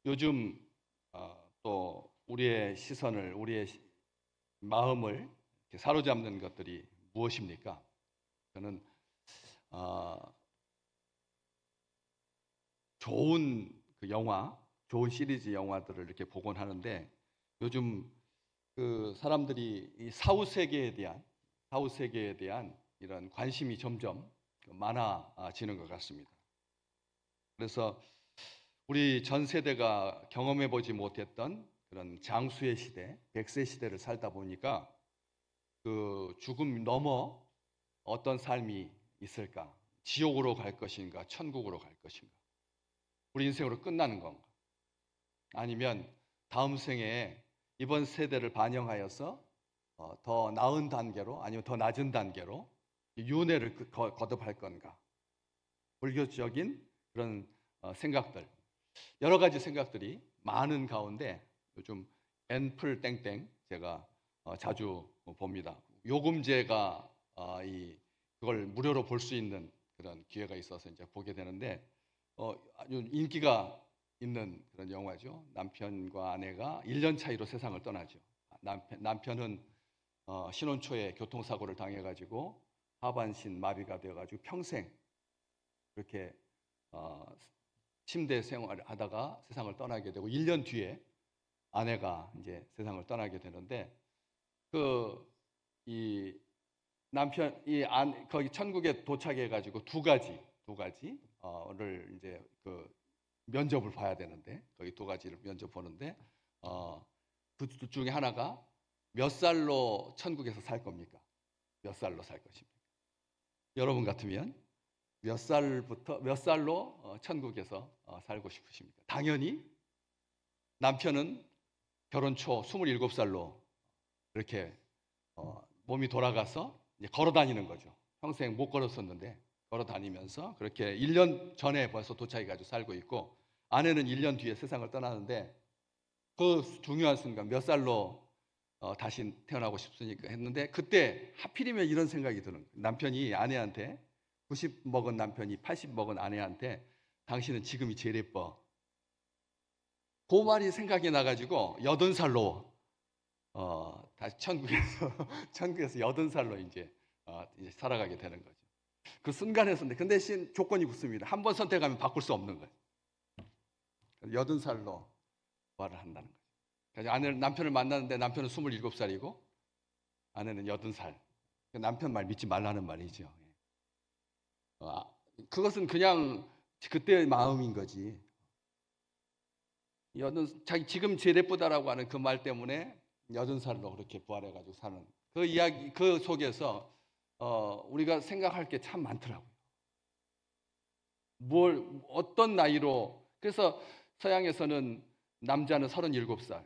요즘 또 우리의 시선을, 우리의 마음을 이렇게 사로잡는 것들이 무엇입니까? 저는 어, 좋은 그 영화, 좋은 시리즈 영화들을 이렇게 보곤 하는데, 요즘 그 사람들이 이 사후 세계에 대한 이런 관심이 점점 많아지는 것 같습니다. 그래서 우리 전 세대가 경험해 보지 못했던 그런 장수의 시대, 백세 시대를 살다 보니까 그 죽음 넘어 어떤 삶이 있을까? 지옥으로 갈 것인가? 천국으로 갈 것인가? 우리 인생으로 끝나는 건가? 아니면 다음 생에 이번 세대를 반영하여서 더 나은 단계로, 아니면 더 낮은 단계로 윤회를 거듭할 건가? 불교적인 그런 생각들, 여러 가지 생각들이 많은 가운데 요즘 엔플 땡땡 제가 자주 봅니다. 요금제가 그걸 무료로 볼 수 있는 그런 기회가 있어서 이제 보게 되는데, 아주 인기가 있는 그런 영화죠. 남편과 아내가 1년 차이로 세상을 떠나죠. 남편은 신혼 초에 교통사고를 당해가지고 하반신 마비가 되어가지고 평생 그렇게 침대 생활을 하다가 세상을 떠나게 되고, 1년 뒤에 아내가 이제 세상을 떠나게 되는데, 이 거기 천국에 도착해 가지고 두 가지를 이제 그 면접을 봐야 되는데, 거기 두 가지를 면접 보는데, 그 둘 중에 하나가 몇 살로 천국에서 살 겁니까? 몇 살로 살 것입니까? 여러분 같으면 몇 살로 천국에서 살고 싶으십니까? 당연히 남편은 결혼 초 27살로 이렇게 몸이 돌아가서 이제 걸어 다니는 거죠. 평생 못 걸었었는데 걸어 다니면서 그렇게 1년 전에 벌써 도착해 가지고 살고 있고, 아내는 1년 뒤에 세상을 떠나는데, 그 중요한 순간 몇 살로 다시 태어나고 싶으니까 했는데, 그때 하필이면 이런 생각이 드는 거예요. 남편이 아내한테, 90 먹은 남편이 80 먹은 아내한테 당신은 지금이 제일 예뻐. 그 말이 생각이 나가지고 80살로 다시 천국에서 80살로 이제 살아가게 되는 거죠. 그 순간에서. 그 대신 조건이 붙습니다. 한 번 선택하면 바꿀 수 없는 거예요. 80살로 부활을 한다는 거죠. 그래서 남편을 만났는데 남편은 27살이고 아내는 80살. 남편 말 믿지 말라는 말이죠. 그것은 그냥 그때의 마음인 거지. 자기 지금 제일 예쁘다라고 하는 그 말 때문에 80살로 그렇게 부활해가지고 사는 그 이야기, 그 속에서 우리가 생각할 게 참 많더라고요. 어떤 나이로. 그래서 서양에서는 남자는 37살,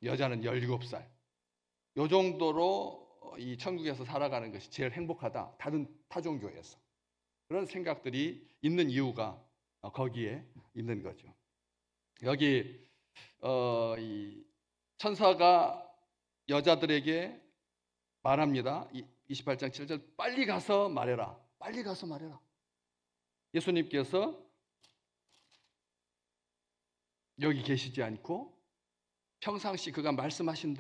여자는 17살, 요 정도로 이 천국에서 살아가는 것이 제일 행복하다. 다른 타종교에서 그런 생각들이 있는 이유가 거기에 있는 거죠. 여기 이 천사가 여자들에게 말합니다. 28장 7절, 빨리 가서 말해라. 빨리 가서 말해라. 예수님께서 여기 계시지 않고 평상시 그가 말씀하신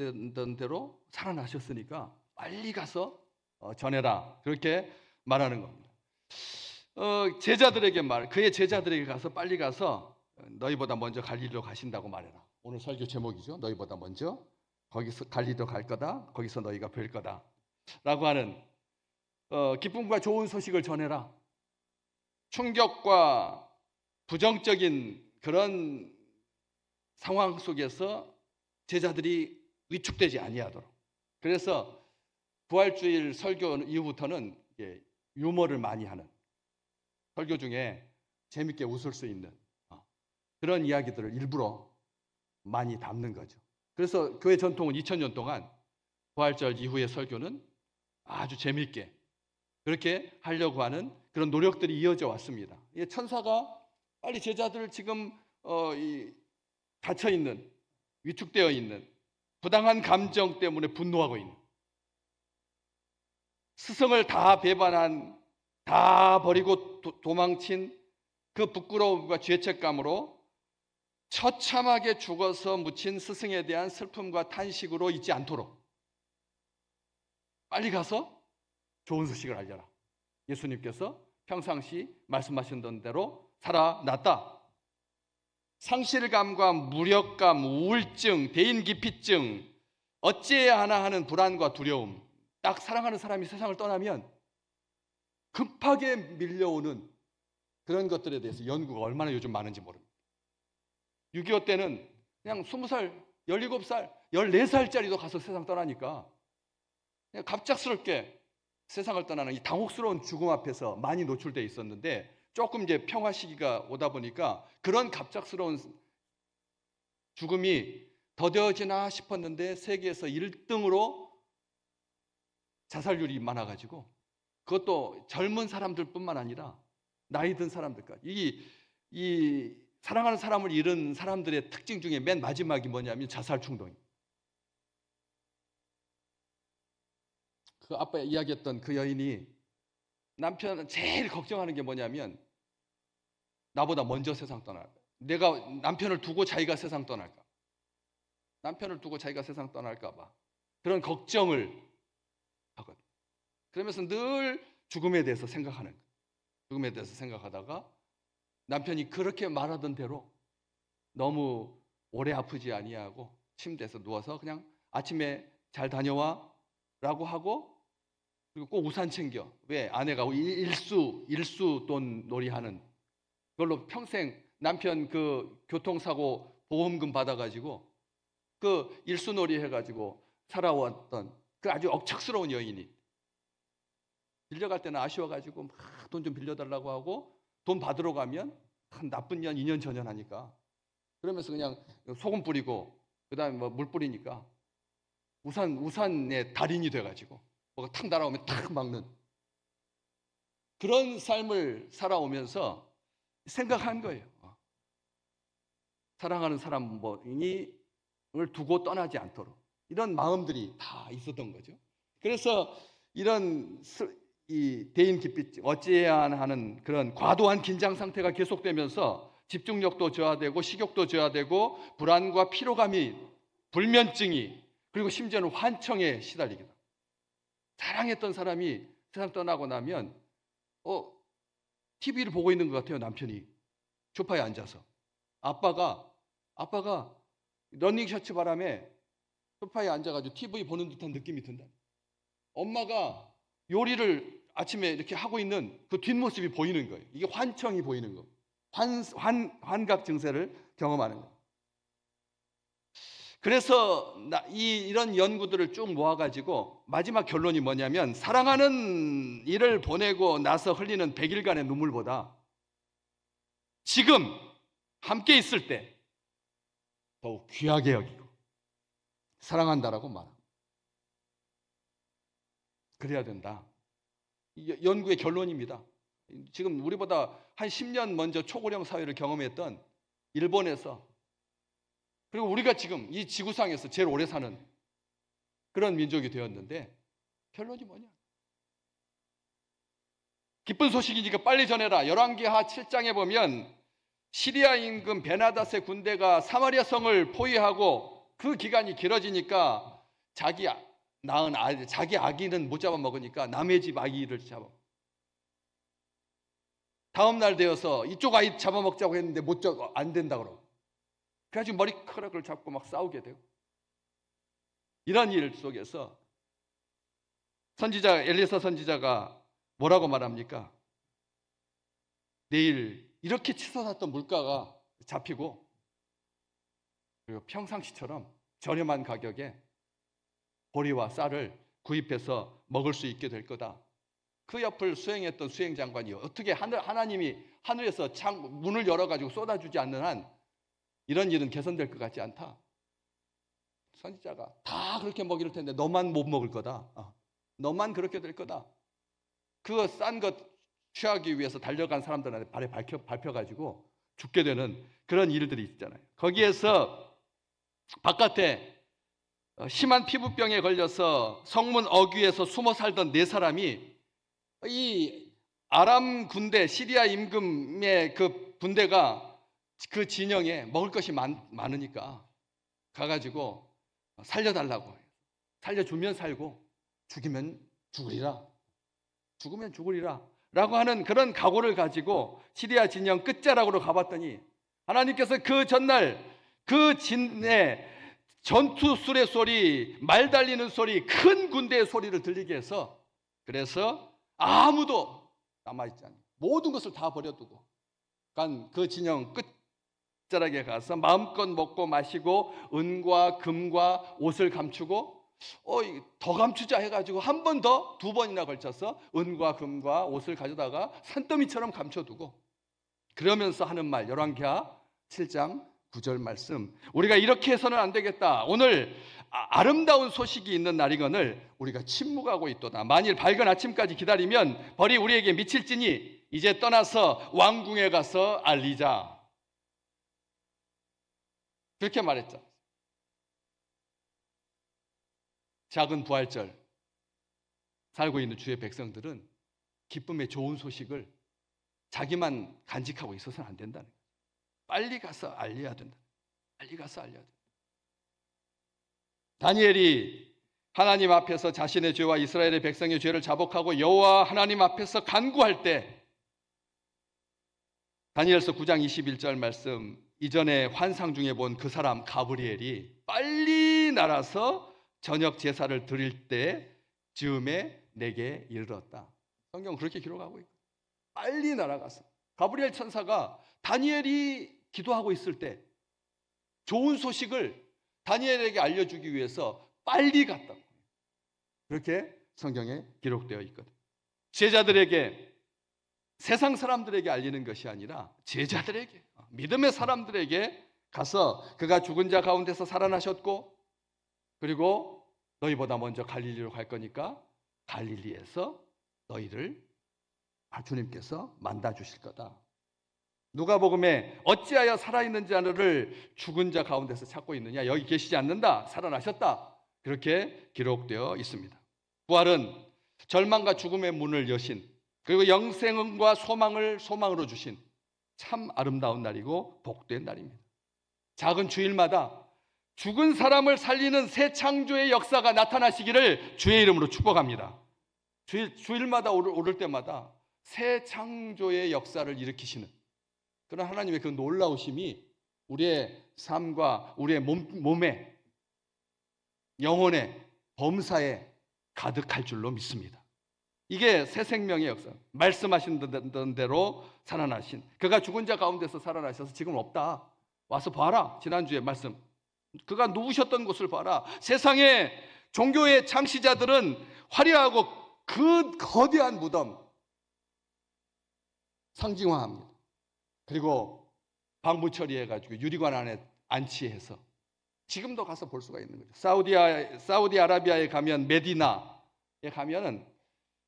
대로 살아나셨으니까 빨리 가서 전해라. 그렇게 말하는 겁니다. 그의 제자들에게 가서 빨리 가서 너희보다 먼저 갈릴리로 가신다고 말해라. 오늘 설교 제목이죠. 너희보다 먼저 거기서 갈릴리로 갈 거다. 거기서 너희가 뵐 거다. 라고 하는 기쁨과 좋은 소식을 전해라. 충격과 부정적인 그런 상황 속에서 제자들이 위축되지 아니하도록. 그래서 부활주일 설교 이후부터는 유머를 많이 하는, 설교 중에 재밌게 웃을 수 있는 그런 이야기들을 일부러 많이 담는 거죠. 그래서 교회 전통은 2000년 동안 부활절 이후의 설교는 아주 재밌게 그렇게 하려고 하는 그런 노력들이 이어져 왔습니다. 천사가 빨리 제자들을 지금 갇혀있는, 위축되어 있는, 부당한 감정 때문에 분노하고 있는, 스승을 다 배반한, 다 버리고 도망친 그 부끄러움과 죄책감으로 처참하게 죽어서 묻힌 스승에 대한 슬픔과 탄식으로 있지 않도록 빨리 가서 좋은 소식을 알려라. 예수님께서 평상시 말씀하신 대로 살아났다. 상실감과 무력감, 우울증, 대인기피증, 어찌해야 하나 하는 불안과 두려움, 딱 사랑하는 사람이 세상을 떠나면 급하게 밀려오는 그런 것들에 대해서 연구가 얼마나 요즘 많은지 모릅니다. 6.25 때는 그냥 20살, 17살, 14살짜리도 가서 세상 떠나니까 그냥 갑작스럽게 세상을 떠나는 이 당혹스러운 죽음 앞에서 많이 노출되어 있었는데, 조금 이제 평화 시기가 오다 보니까 그런 갑작스러운 죽음이 더뎌지나 싶었는데 세계에서 1등으로 자살률이 많아가지고, 그것도 젊은 사람들뿐만 아니라 나이 든 사람들까지, 이 사랑하는 사람을 잃은 사람들의 특징 중에 맨 마지막이 뭐냐면 자살 충동입니다. 그 아빠 이야기했던 그 여인이 남편 제일 걱정하는 게 뭐냐면 나보다 먼저 세상 떠날까, 내가 남편을 두고 자기가 세상 떠날까, 남편을 두고 자기가 세상 떠날까 봐 그런 걱정을 하거든. 그러면서 늘 죽음에 대해서 생각하는 거야. 죽음에 대해서 생각하다가 남편이 그렇게 말하던 대로 너무 오래 아프지 아니하고 침대에서 누워서 그냥 아침에 잘 다녀와 라고 하고, 그리고 꼭 우산 챙겨. 왜? 아내가 일수 돈 놀이하는 그걸로 평생 남편 그 교통사고 보험금 받아가지고 그 일수놀이 해가지고 살아왔던 그 아주 억척스러운 여인이 빌려갈 때는 아쉬워가지고 막 돈 좀 빌려달라고 하고, 돈 받으러 가면 한 나쁜 년 2년 전년 하니까, 그러면서 그냥 소금 뿌리고 그다음에 뭐 물 뿌리니까 우산의 달인이 돼가지고 뭐가 탁 날아오면 탁 막는 그런 삶을 살아오면서 생각한 거예요. 사랑하는 사람을 두고 떠나지 않도록 이런 마음들이 다 있었던 거죠. 그래서 이런 이 대인기피증, 어찌해야 하는 그런 과도한 긴장 상태가 계속되면서 집중력도 저하되고 식욕도 저하되고 불안과 피로감이, 불면증이, 그리고 심지어는 환청에 시달리게 됩니다. 사랑했던 사람이 세상 떠나고 나면 TV를 보고 있는 것 같아요. 남편이 소파에 앉아서 아빠가 러닝 셔츠 바람에 소파에 앉아가지고 TV 보는 듯한 느낌이 든다. 엄마가 요리를 아침에 이렇게 하고 있는 그 뒷모습이 보이는 거예요. 이게 환청이 보이는 거, 환각 증세를 경험하는 거예요. 그래서 이런 연구들을 쭉 모아가지고 마지막 결론이 뭐냐면, 사랑하는 이를 보내고 나서 흘리는 100일간의 눈물보다 지금 함께 있을 때 더욱 귀하게 여기고 사랑한다라고 말합니다. 그래야 된다. 연구의 결론입니다. 지금 우리보다 한 10년 먼저 초고령 사회를 경험했던 일본에서, 그리고 우리가 지금 이 지구상에서 제일 오래 사는 그런 민족이 되었는데, 결론이 뭐냐? 기쁜 소식이니까 빨리 전해라. 열왕기하 7장에 보면 시리아 임금 베나닷의 군대가 사마리아 성을 포위하고 그 기간이 길어지니까 자기 낳은 아이, 자기 아기는 못 잡아먹으니까 남의 집 아기를 잡아. 다음 날 되어서 이쪽 아이 잡아먹자고 했는데 안 된다 그러고, 그래가지고 머리카락을 잡고 막 싸우게 되고, 이런 일 속에서 선지자 엘리사 선지자가 뭐라고 말합니까? 내일 이렇게 치솟았던 물가가 잡히고, 그리고 평상시처럼 저렴한 가격에 보리와 쌀을 구입해서 먹을 수 있게 될 거다. 그 옆을 수행했던 수행장관이 어떻게 하나님이 하늘에서 문을 열어가지고 쏟아주지 않는 한 이런 일은 개선될 것 같지 않다. 선지자가 다 그렇게 먹일 텐데 너만 못 먹을 거다. 너만 그렇게 될 거다. 그 싼 것 취하기 위해서 달려간 사람들한테 발에 밟혀가지고 죽게 되는 그런 일들이 있잖아요. 거기에서 바깥에 심한 피부병에 걸려서 성문 어귀에서 숨어 살던 4사람이 이 아람 군대, 시리아 임금의 그 군대가 그 진영에 먹을 것이 많으니까 가가지고 살려달라고 해요. 살려주면 살고 죽이면 죽으리라. 죽으면 죽으리라 라고 하는 그런 각오를 가지고 시리아 진영 끝자락으로 가봤더니 하나님께서 그 전날 그 진에 전투 수레 소리, 말 달리는 소리, 큰 군대의 소리를 들리게 해서 그래서 아무도 남아있지 않아요. 모든 것을 다 버려두고 그 진영 끝자락에 가서 마음껏 먹고 마시고 은과 금과 옷을 감추고 더 감추자 해가지고 한 번 더, 2번이나 걸쳐서 은과 금과 옷을 가져다가 산더미처럼 감춰두고 그러면서 하는 말, 열왕기하 7장 9절 말씀. 우리가 이렇게 해서는 안 되겠다. 오늘 아름다운 소식이 있는 날이거늘 우리가 침묵하고 있도다. 만일 밝은 아침까지 기다리면 벌이 우리에게 미칠지니 이제 떠나서 왕궁에 가서 알리자. 그렇게 말했죠. 작은 부활절 살고 있는 주의 백성들은 기쁨의 좋은 소식을 자기만 간직하고 있어서는 안 된다는 거예요. 빨리 가서 알려야 된다. 빨리 가서 알려야 된다. 다니엘이 하나님 앞에서 자신의 죄와 이스라엘의 백성의 죄를 자복하고 여호와 하나님 앞에서 간구할 때 다니엘서 9장 21절 말씀, 이전에 환상 중에 본 그 사람 가브리엘이 빨리 날아서 저녁 제사를 드릴 때 즈음에 내게 이르렀다. 성경은 그렇게 기록하고 있고 빨리 날아가서 가브리엘 천사가 다니엘이 기도하고 있을 때 좋은 소식을 다니엘에게 알려주기 위해서 빨리 갔다고. 그렇게 성경에 기록되어 있거든. 제자들에게, 세상 사람들에게 알리는 것이 아니라 제자들에게, 믿음의 사람들에게 가서 그가 죽은 자 가운데서 살아나셨고 그리고 너희보다 먼저 갈릴리로 갈 거니까 갈릴리에서 너희를 주님께서 만나 주실 거다. 누가복음에 어찌하여 살아있는 자를 죽은 자 가운데서 찾고 있느냐, 여기 계시지 않는다, 살아나셨다, 그렇게 기록되어 있습니다. 부활은 절망과 죽음의 문을 여신, 그리고 영생과 소망을 소망으로 주신 참 아름다운 날이고 복된 날입니다. 작은 주일마다 죽은 사람을 살리는 새 창조의 역사가 나타나시기를 주의 이름으로 축복합니다. 주일마다 오를 때마다 새 창조의 역사를 일으키시는 그런 하나님의 그 놀라우심이 우리의 삶과 우리의 몸에, 영혼의 범사에 가득할 줄로 믿습니다. 이게 새 생명의 역사. 말씀하신 대로 살아나신, 그가 죽은 자 가운데서 살아나셔서 지금 없다, 와서 봐라. 지난주에 말씀, 그가 누우셨던 곳을 봐라. 세상의 종교의 창시자들은 화려하고 그 거대한 무덤 상징화합니다. 그리고 방부 처리해가지고 유리관 안에 안치해서 지금도 가서 볼 수가 있는 거죠. 사우디아라비아에 가면, 메디나에 가면은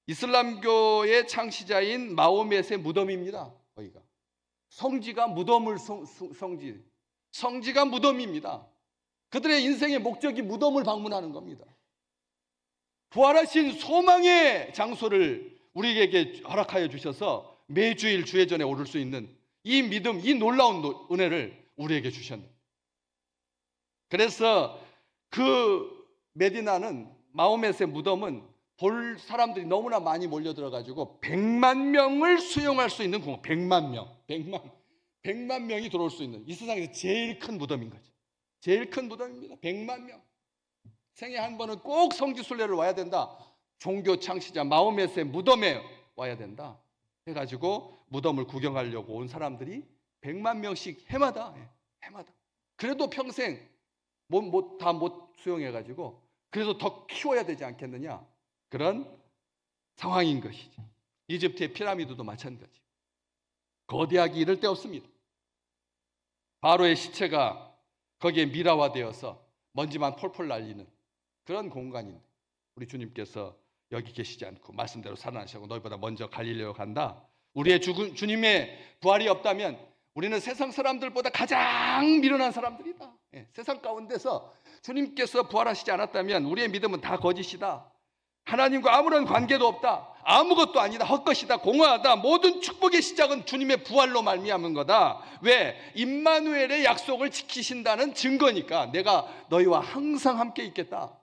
이슬람교의 창시자인 마호멧의 무덤입니다. 거기가 성지가 성지가 무덤입니다. 그들의 인생의 목적이 무덤을 방문하는 겁니다. 부활하신 소망의 장소를 우리에게 허락하여 주셔서 매주일 주의 전에 오를 수 있는 이 믿음, 이 놀라운 은혜를 우리에게 주셨네. 그래서 그 메디나는, 마호멧의 무덤은 볼 사람들이 너무나 많이 몰려들어가지고 100만 명을 수용할 수 있는 공원, 100만 명이 들어올 수 있는 이 세상에서 제일 큰 무덤인 거죠. 제일 큰 무덤입니다. 100만 명. 생애 한 번은 꼭 성지순례를 와야 된다. 종교 창시자 마호멧의 무덤에 와야 된다 해가지고 무덤을 구경하려고 온 사람들이 100만 명씩 해마다. 그래도 평생 다 못 수용해가지고 그래서 더 키워야 되지 않겠느냐, 그런 상황인 것이죠. 이집트의 피라미드도 마찬가지. 거대하기 이를 데 없습니다. 바로의 시체가 거기에 미라화되어서 먼지만 폴폴 날리는 그런 공간인데 우리 주님께서 여기 계시지 않고 말씀대로 살아나시고 너희보다 먼저 갈릴리로 간다. 우리의 주님의 부활이 없다면 우리는 세상 사람들보다 가장 미련한 사람들이다. 세상 가운데서 주님께서 부활하시지 않았다면 우리의 믿음은 다 거짓이다. 하나님과 아무런 관계도 없다. 아무것도 아니다. 헛것이다. 공허하다. 모든 축복의 시작은 주님의 부활로 말미암은 거다. 왜? 임마누엘의 약속을 지키신다는 증거니까. 내가 너희와 항상 함께 있겠다.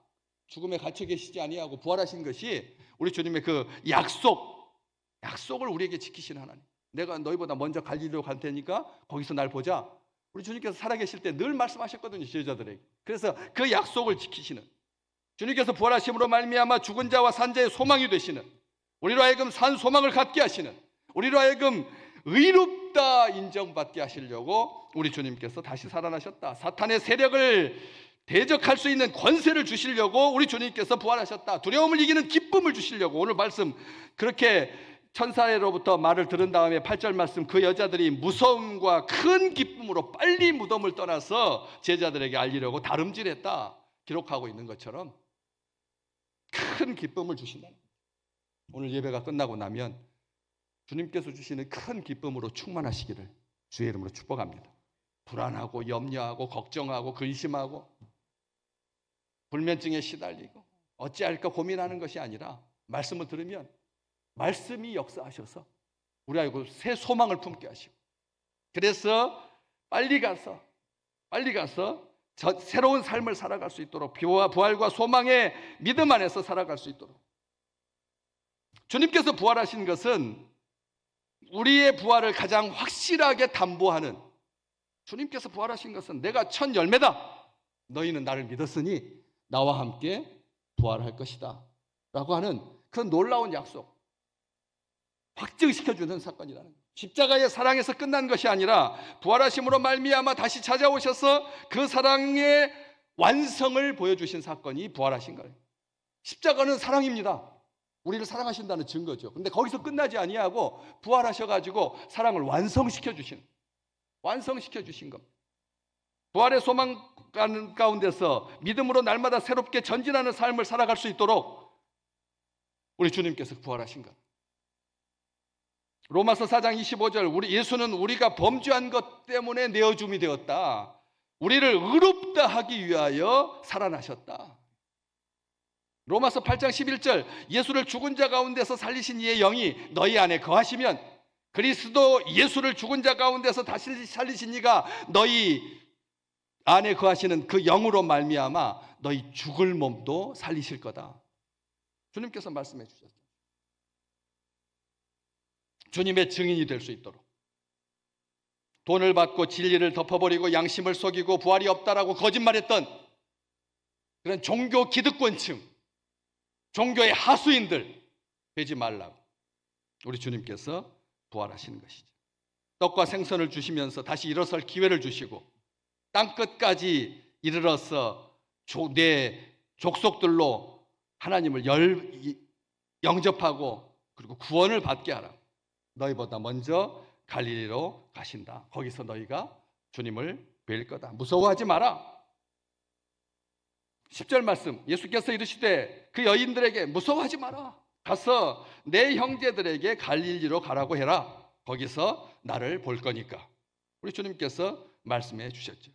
죽음에 갇혀 계시지 아니하고 부활하신 것이 우리 주님의 그 약속을 우리에게 지키시는 하나님. 내가 너희보다 먼저 갈릴리로 갈 테니까 거기서 날 보자. 우리 주님께서 살아계실 때 늘 말씀하셨거든요, 제자들에게. 그래서 그 약속을 지키시는, 주님께서 부활하심으로 말미암아 죽은 자와 산 자의 소망이 되시는, 우리로 하여금 산 소망을 갖게 하시는, 우리로 하여금 의롭다 인정받게 하시려고 우리 주님께서 다시 살아나셨다. 사탄의 세력을 대적할 수 있는 권세를 주시려고 우리 주님께서 부활하셨다. 두려움을 이기는 기쁨을 주시려고. 오늘 말씀 그렇게 천사로부터 말을 들은 다음에 8절 말씀, 그 여자들이 무서움과 큰 기쁨으로 빨리 무덤을 떠나서 제자들에게 알리려고 다름질했다 기록하고 있는 것처럼 큰 기쁨을 주신다. 오늘 예배가 끝나고 나면 주님께서 주시는 큰 기쁨으로 충만하시기를 주의 이름으로 축복합니다. 불안하고 염려하고 걱정하고 근심하고 불면증에 시달리고 어찌할까 고민하는 것이 아니라 말씀을 들으면 말씀이 역사하셔서 우리 알고 새 소망을 품게 하시고, 그래서 빨리 가서 새로운 삶을 살아갈 수 있도록, 부활과 소망의 믿음 안에서 살아갈 수 있도록. 주님께서 부활하신 것은 우리의 부활을 가장 확실하게 담보하는, 주님께서 부활하신 것은 내가 첫 열매다. 너희는 나를 믿었으니 나와 함께 부활할 것이다 라고 하는 그 놀라운 약속, 확증시켜주는 사건이라는 거예요. 십자가의 사랑에서 끝난 것이 아니라 부활하심으로 말미암아 다시 찾아오셔서 그 사랑의 완성을 보여주신 사건이 부활하신 거예요. 십자가는 사랑입니다. 우리를 사랑하신다는 증거죠. 근데 거기서 끝나지 아니하고 부활하셔가지고 사랑을 완성시켜 주신 겁니다. 부활의 소망 가운데서 믿음으로 날마다 새롭게 전진하는 삶을 살아갈 수 있도록 우리 주님께서 부활하신 것. 로마서 4장 25절, 예수는 우리가 범죄한 것 때문에 내어줌이 되었다. 우리를 의롭다 하기 위하여 살아나셨다. 로마서 8장 11절, 예수를 죽은 자 가운데서 살리신 이의 영이 너희 안에 거하시면 그리스도 예수를 죽은 자 가운데서 다시 살리신 이가 너희 안에 거하시는 그 영으로 말미암아 너희 죽을 몸도 살리실 거다. 주님께서 말씀해 주셨어요. 주님의 증인이 될 수 있도록, 돈을 받고 진리를 덮어버리고 양심을 속이고 부활이 없다라고 거짓말했던 그런 종교 기득권층, 종교의 하수인들 되지 말라고 우리 주님께서 부활하시는 것이죠. 떡과 생선을 주시면서 다시 일어설 기회를 주시고 땅끝까지 이르러서 내 족속들로 하나님을 영접하고 그리고 구원을 받게 하라. 너희보다 먼저 갈릴리로 가신다. 거기서 너희가 주님을 뵐 거다. 무서워하지 마라. 10절 말씀, 예수께서 이르시되 그 여인들에게 무서워하지 마라. 가서 내 형제들에게 갈릴리로 가라고 해라. 거기서 나를 볼 거니까. 우리 주님께서 말씀해 주셨죠.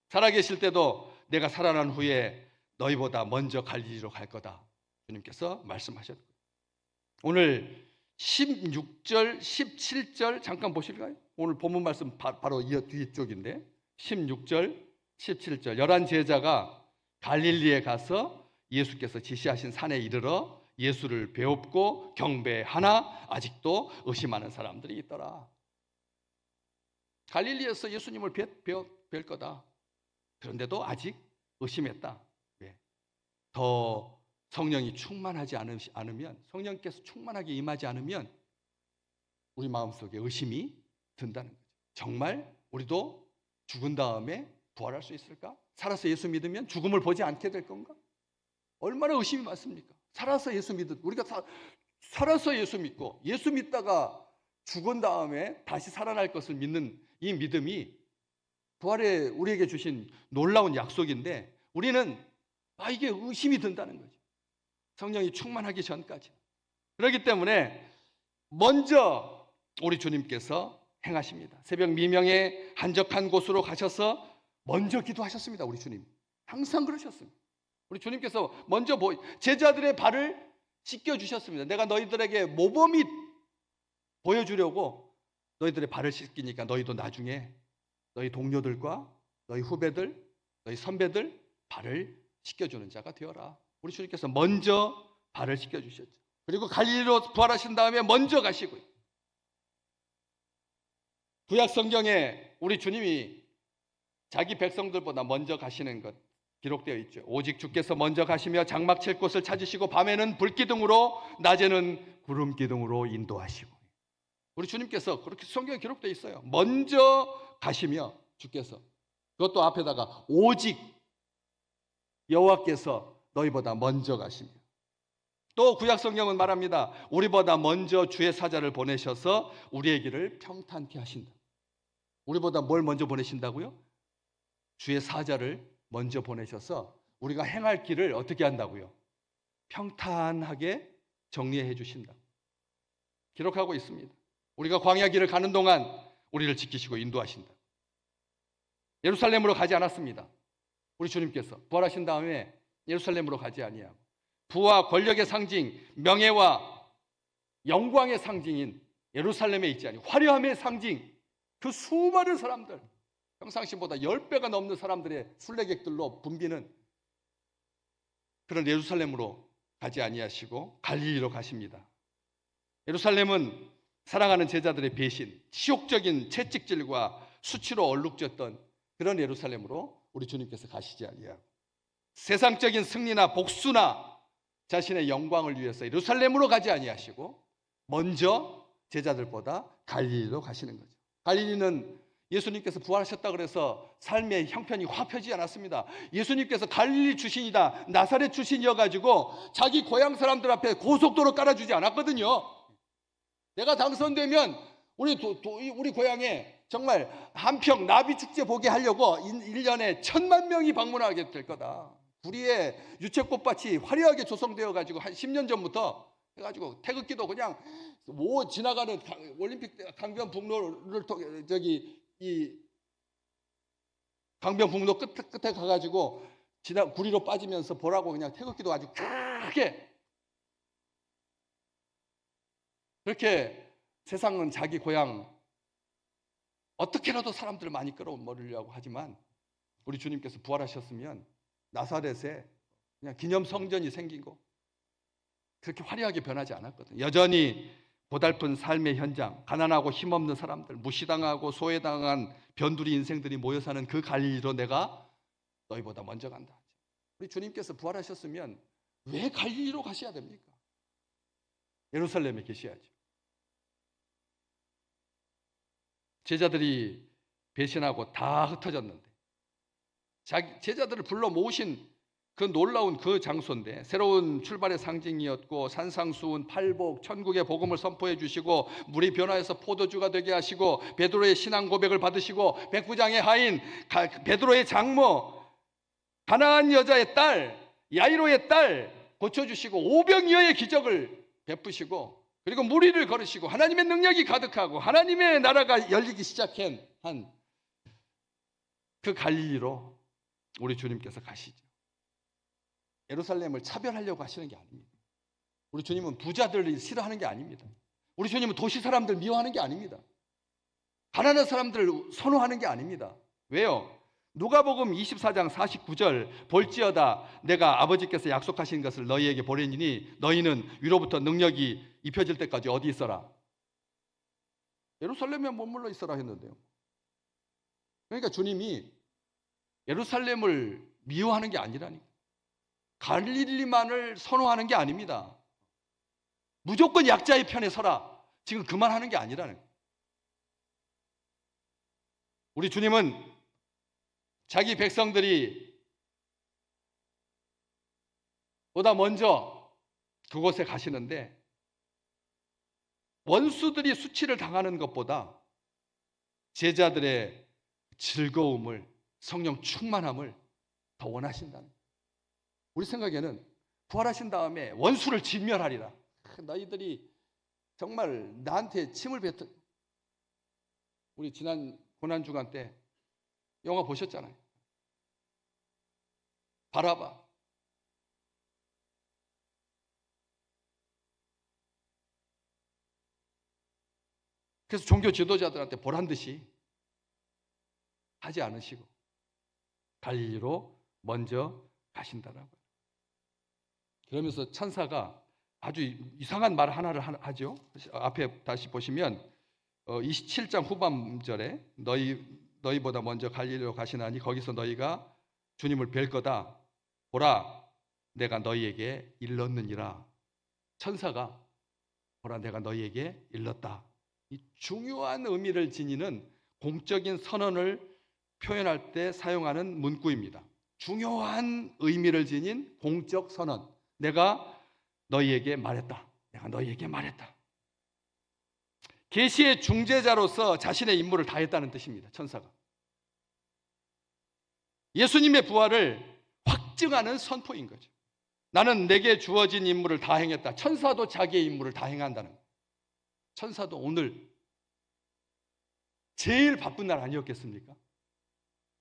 살아계실 때도 내가 살아난 후에 너희보다 먼저 갈릴리로 갈 거다. 주님께서 말씀하셨고, 오늘 16절, 17절 잠깐 보실까요? 오늘 본문 말씀 바로 뒤쪽인데 16절, 17절 11 제자가 갈릴리에 가서 예수께서 지시하신 산에 이르러 예수를 배웁고 경배하나 아직도 의심하는 사람들이 있더라. 갈릴리에서 예수님을 뵐 거다. 그런데도 아직 의심했다. 왜? 더 성령이 충만하지 않으면, 성령께서 충만하게 임하지 않으면 우리 마음속에 의심이 든다는 거죠. 정말 우리도 죽은 다음에 부활할 수 있을까? 살아서 예수 믿으면 죽음을 보지 않게 될 건가? 얼마나 의심이 많습니까? 살아서 예수 우리가 살아서 예수 믿고 예수 믿다가 죽은 다음에 다시 살아날 것을 믿는 이 믿음이 부활에 우리에게 주신 놀라운 약속인데, 우리는 이게 의심이 든다는 거죠. 성령이 충만하기 전까지. 그렇기 때문에 먼저 우리 주님께서 행하십니다. 새벽 미명에 한적한 곳으로 가셔서 먼저 기도하셨습니다. 우리 주님 항상 그러셨습니다. 우리 주님께서 먼저 제자들의 발을 씻겨주셨습니다. 내가 너희들에게 모범이 보여주려고 너희들의 발을 씻기니까 너희도 나중에 너희 동료들과 너희 후배들, 너희 선배들 발을 씻겨주는 자가 되어라. 우리 주님께서 먼저 발을 씻겨주셨죠. 그리고 갈릴리로 부활하신 다음에 먼저 가시고요. 구약 성경에 우리 주님이 자기 백성들보다 먼저 가시는 것 기록되어 있죠. 오직 주께서 먼저 가시며 장막 칠 곳을 찾으시고 밤에는 불기둥으로 낮에는 구름 기둥으로 인도하시고. 우리 주님께서 그렇게 성경에 기록되어 있어요. 먼저 가시며 주께서, 그것도 앞에다가 오직 여호와께서 너희보다 먼저 가시며. 또 구약 성경은 말합니다. 우리보다 먼저 주의 사자를 보내셔서 우리의 길을 평탄케 하신다. 우리보다 뭘 먼저 보내신다고요? 주의 사자를 먼저 보내셔서 우리가 행할 길을 어떻게 한다고요? 평탄하게 정리해 주신다. 기록하고 있습니다. 우리가 광야 길을 가는 동안 우리를 지키시고 인도하신다. 예루살렘으로 가지 않았습니다. 우리 주님께서 부활하신 다음에 예루살렘으로 가지 아니하고 부와 권력의 상징, 명예와 영광의 상징인 예루살렘에 있지 아니하고 화려함의 상징, 그 수많은 사람들, 평상시보다 10배가 넘는 사람들의 순례객들로 붐비는 그런 예루살렘으로 가지 아니하시고 갈릴리로 가십니다. 예루살렘은 사랑하는 제자들의 배신, 치욕적인 채찍질과 수치로 얼룩졌던 그런 예루살렘으로 우리 주님께서 가시지 아니하고 세상적인 승리나 복수나 자신의 영광을 위해서 예루살렘으로 가지 아니하시고 먼저 제자들보다 갈릴리로 가시는 거죠. 갈릴리는 예수님께서 부활하셨다 그래서 삶의 형편이 화펴지지 않았습니다. 예수님께서 갈릴리 출신이다, 나사렛 출신이어가지고 자기 고향 사람들 앞에 고속도로 깔아주지 않았거든요. 내가 당선되면 우리 고향에 정말 한평 나비축제 보게 하려고 1년에 1,000,000명이 방문하게 될 거다. 구리에 유채꽃밭이 화려하게 조성되어가지고 한 10년 전부터 해가지고 태극기도 그냥 지나가는 올림픽 강변북로를 이 강변북로 끝에 가가지고 구리로 빠지면서 보라고 그냥 태극기도 아주 크게. 그렇게 세상은 자기 고향 어떻게라도 사람들을 많이 끌어모으려고 하지만 우리 주님께서 부활하셨으면 나사렛에 그냥 기념 성전이 생기고 그렇게 화려하게 변하지 않았거든요. 여전히 고달픈 삶의 현장, 가난하고 힘없는 사람들, 무시당하고 소외당한 변두리 인생들이 모여 사는 그 갈릴리로 내가 너희보다 먼저 간다. 우리 주님께서 부활하셨으면 왜 갈릴리로 가셔야 됩니까? 예루살렘에 계셔야죠. 제자들이 배신하고 다 흩어졌는데 제자들을 불러 모으신 그 놀라운 그 장소인데 새로운 출발의 상징이었고 산상수훈, 팔복, 천국의 복음을 선포해 주시고 물이 변화해서 포도주가 되게 하시고 베드로의 신앙 고백을 받으시고 백부장의 하인, 베드로의 장모, 가나안 여자의 딸, 야이로의 딸 고쳐주시고 오병이어의 기적을 베푸시고 그리고 무리를 걸으시고 하나님의 능력이 가득하고 하나님의 나라가 열리기 시작한 그 갈릴리로 우리 주님께서 가시죠. 예루살렘을 차별하려고 하시는 게 아닙니다. 우리 주님은 부자들을 싫어하는 게 아닙니다. 우리 주님은 도시 사람들 미워하는 게 아닙니다. 가난한 사람들을 선호하는 게 아닙니다. 왜요? 누가복음 24장 49절 볼지어다 내가 아버지께서 약속하신 것을 너희에게 보내니 너희는 위로부터 능력이 입혀질 때까지 어디 있어라? 예루살렘에 머물러 있어라 했는데요. 그러니까 주님이 예루살렘을 미워하는 게 아니라니까. 갈릴리만을 선호하는 게 아닙니다. 무조건 약자의 편에 서라. 지금 그만하는 게 아니라는 거예요. 우리 주님은 자기 백성들이 보다 먼저 그곳에 가시는데 원수들이 수치를 당하는 것보다 제자들의 즐거움을, 성령 충만함을 더 원하신다는 거예요. 우리 생각에는 부활하신 다음에 원수를 진멸하리라. 너희들이 정말 나한테 침을 뱉어. 우리 지난 고난주간 때 영화 보셨잖아요. 바라바. 그래서 종교 지도자들한테 보란 듯이 하지 않으시고 갈릴리로 먼저 가신다라고요. 그러면서 천사가 아주 이상한 말 하나를 하죠. 앞에 다시 보시면 27장 후반절에 너희보다 먼저 갈릴리로 가시나니 거기서 너희가 주님을 뵐 거다. 보라, 내가 너희에게 일렀느니라. 천사가 보라, 내가 너희에게 일렀다. 이 중요한 의미를 지니는 공적인 선언을 표현할 때 사용하는 문구입니다. 중요한 의미를 지닌 공적 선언. 내가 너희에게 말했다. 내가 너희에게 말했다. 계시의 중재자로서 자신의 임무를 다했다는 뜻입니다. 천사가. 예수님의 부활을 확증하는 선포인 거죠. 나는 내게 주어진 임무를 다 행했다. 천사도 자기의 임무를 다 행한다는 거예요. 천사도 오늘 제일 바쁜 날 아니었겠습니까?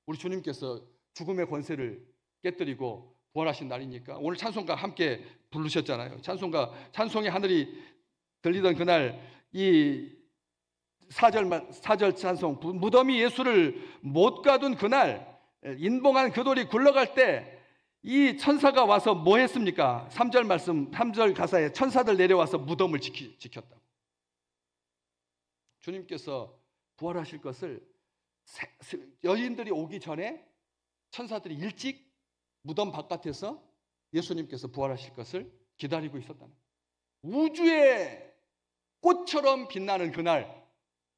우리 주님께서 죽음의 권세를 깨뜨리고 부활하신 날이니까 오늘 찬송가 함께 부르셨잖아요. 찬송의 하늘이 들리던 그날 이 4절 찬송, 무덤이 예수를 못 가둔 그날, 인봉한 그 돌이 굴러갈 때 이 천사가 와서 뭐 했습니까? 3절 말씀, 3절 가사에 천사들 내려와서 무덤을 지켰다고. 주님께서 부활하실 것을 여인들이 오기 전에 천사들이 일찍 무덤 바깥에서 예수님께서 부활하실 것을 기다리고 있었다는 거예요. 우주의 꽃처럼 빛나는 그날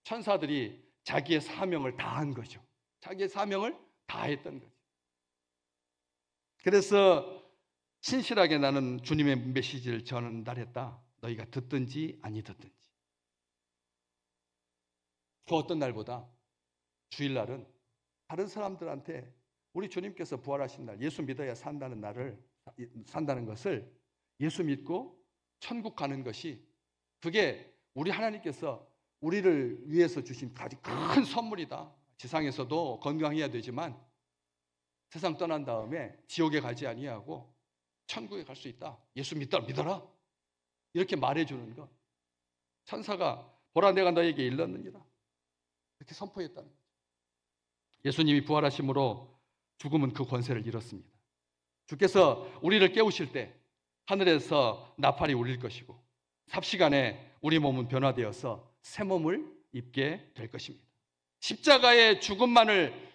천사들이 자기의 사명을 다한 거죠. 자기의 사명을 다했던 거죠. 그래서 신실하게 나는 주님의 메시지를 전달했다. 너희가 듣든지 아니 듣든지. 그 어떤 날보다 주일날은 다른 사람들한테 우리 주님께서 부활하신 날, 예수 믿어야 산다는 것을 예수 믿고 천국 가는 것이 그게 우리 하나님께서 우리를 위해서 주신 아주 큰 선물이다. 지상에서도 건강해야 되지만 세상 떠난 다음에 지옥에 가지 아니하고 천국에 갈 수 있다. 예수 믿어라. 이렇게 말해주는 것. 천사가 보라 내가 너에게 일렀느니라. 이렇게 선포했다는 거죠. 예수님이 부활하심으로 죽음은 그 권세를 잃었습니다. 주께서 우리를 깨우실 때 하늘에서 나팔이 울릴 것이고 삽시간에 우리 몸은 변화되어서 새 몸을 입게 될 것입니다. 십자가의 죽음만을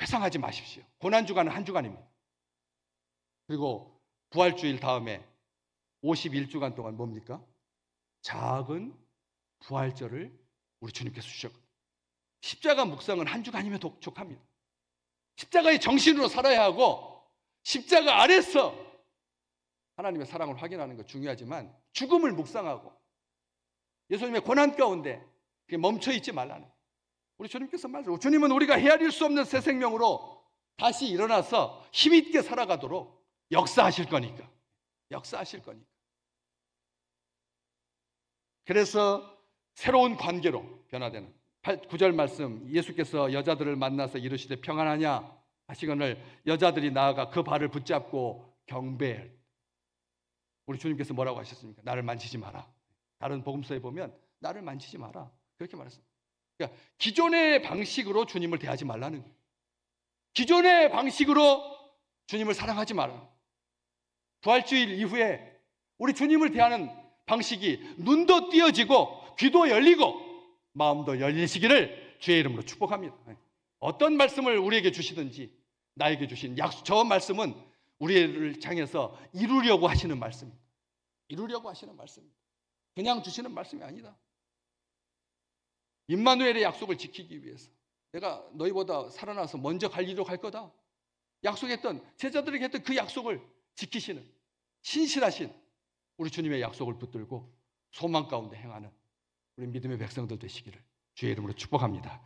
회상하지 마십시오. 고난주간은 한 주간입니다. 그리고 부활주일 다음에 51주간 동안 뭡니까? 작은 부활절을 우리 주님께서 주셨거든요. 십자가 묵상은 한 주간이면 족합니다. 십자가의 정신으로 살아야 하고 십자가 아래서 하나님의 사랑을 확인하는 것 중요하지만 죽음을 묵상하고 예수님의 고난 가운데 멈춰있지 말라는 거예요. 우리 주님께서 말씀하시고 주님은 우리가 헤아릴 수 없는 새 생명으로 다시 일어나서 힘있게 살아가도록 역사하실 거니까. 그래서 새로운 관계로 변화되는 9절 말씀, 예수께서 여자들을 만나서 이르시되 평안하냐 하시거늘 여자들이 나아가 그 발을 붙잡고 경배해. 우리 주님께서 뭐라고 하셨습니까? 나를 만지지 마라. 다른 복음서에 보면 나를 만지지 마라. 그렇게 말했습니다. 그러니까 기존의 방식으로 주님을 대하지 말라는 거예요. 기존의 방식으로 주님을 사랑하지 마라. 부활주일 이후에 우리 주님을 대하는 방식이 눈도 띄어지고 귀도 열리고 마음도 열리시기를 주의 이름으로 축복합니다. 어떤 말씀을 우리에게 주시든지 나에게 주신 약속, 저 말씀은 우리를 향해서 이루려고 하시는 말씀입니다. 그냥 주시는 말씀이 아니다. 임마누엘의 약속을 지키기 위해서 내가 너희보다 살아나서 먼저 갈릴리로 갈 거다. 약속했던 제자들에게 했던 그 약속을 지키시는 신실하신 우리 주님의 약속을 붙들고 소망 가운데 행하는 우리 믿음의 백성들 되시기를 주의 이름으로 축복합니다.